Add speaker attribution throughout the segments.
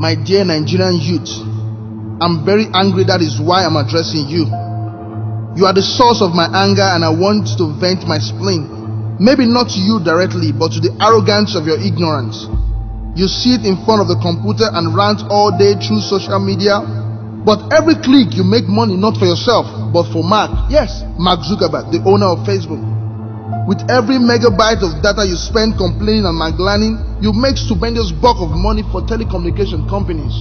Speaker 1: My dear Nigerian youth, I'm very angry. That is why I'm addressing you. You are the source of my anger, and I want to vent my spleen. Maybe not to you directly, but to the arrogance of your ignorance. You sit in front of the computer and rant all day through social media, but every click you make money not for yourself, but for Mark. Yes, Mark Zuckerberg, the owner of Facebook. With every megabyte of data you spend complaining and maglaning, you make stupendous bulk of money for telecommunication companies.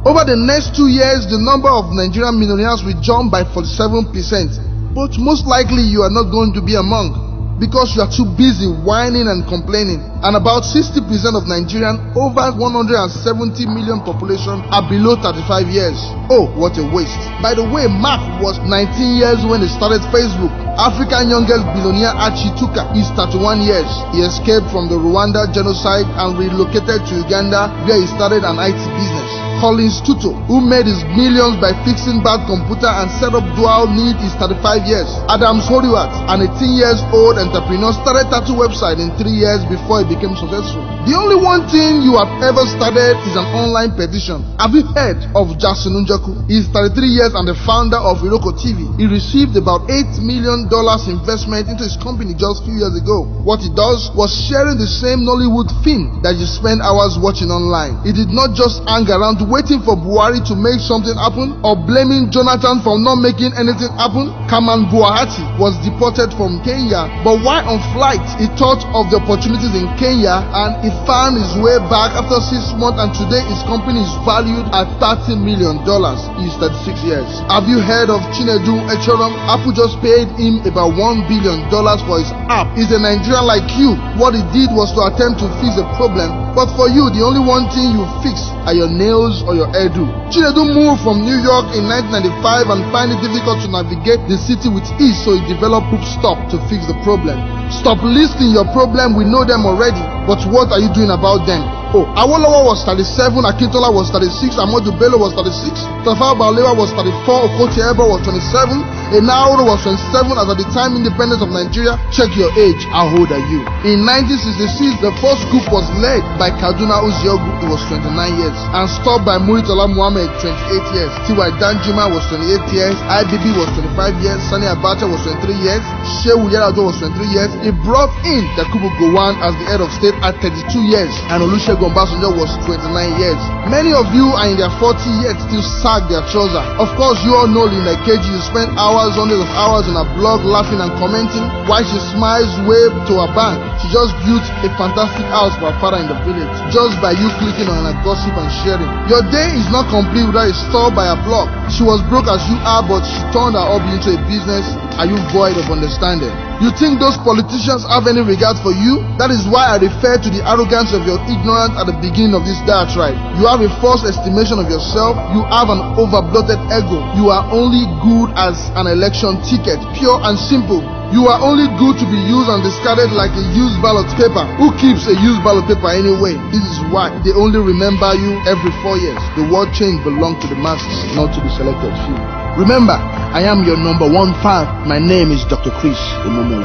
Speaker 1: Over the next 2 years, the number of Nigerian millionaires will jump by 47%, but most likely you are not going to be among, because you are too busy whining and complaining. And about 60% of Nigerian over 170 million population are below 35 years. Oh, what a waste. By the way, Mark was 19 years when he started Facebook. African youngest billionaire Archie Tuka is 31 years. He escaped from the Rwanda genocide and relocated to Uganda, where he started an IT business. Collins Tutu, who made his millions by fixing bad computer and set up dual need, is 35 years. Adams Horiwat, an 18-years-old entrepreneur, started tattoo website in 3 years before he became successful. The only one thing you have ever started is an online petition. Have you heard of Jackson Njoku? He is 33 years and the founder of Iroko TV. He received about $8 million investment into his company just a few years ago. What he does was sharing the same Nollywood film that you spend hours watching online. He did not just hang around waiting for Buhari to make something happen or blaming Jonathan for not making anything happen. Kaman Buahati was deported from Kenya, but while on flight, he thought of the opportunities in Kenya and he found his way back after 6 months, and today his company is valued at $30 million. He is 36 years. Have you heard of Chinedu Echoram? Apple just paid him about $1 billion for his app. He's a Nigerian like you. What he did was to attempt to fix a problem, but for you, the only one thing you fix are your nails or your hairdo. Chinedu moved from New York in 1995 and found it difficult to navigate the city with ease, so he developed Poopstop to fix the problem. Stop listing your problem, we know them already, but what are you doing about them? Oh, Awolowo was 37, Akintola was 36, Ahmadu Bello was 36, Tafawa Balewa was 34, Okotie Eba was 27, Enahoro was 27 as at the time independence of Nigeria. Check your age, how old are you? In 1966, the first group was led by Kaduna Uziogu, he was 29 years, and stopped by Murtala Muhammad, 28 years. T.Y. Danjuma was 28 years, IBB was 25 years, Sani Abacha was 23 years, Shehu Yar'Adua was 23 years. He brought in Yakubu Gowon as the head of state at 32 years, and Olusegun Obasanjo was 29 years. Many of you are in their 40 yet still sag their trousers. Of course, you all know Linda Keji. You spend hours, hundreds of hours on a blog laughing and commenting while she smiles wave to her bank. She just built a fantastic house for her father in the village just by you clicking on her gossip and sharing. Your day is not complete without a store by her blog. She was broke as you are, but she turned her hobby into a business. Are you void of understanding? You think those politicians have any regard for you? That is why I refer to the arrogance of your ignorance at the beginning of this diatribe. You have a false estimation of yourself. You have an overbloated ego. You are only good as an election ticket, pure and simple. You are only good to be used and discarded like a used ballot paper. Who keeps a used ballot paper anyway? This is why they only remember you every 4 years. The world change belongs to the masses, not to the selected few. Remember, I am your number one fan. My name is Dr. Chris Imomole.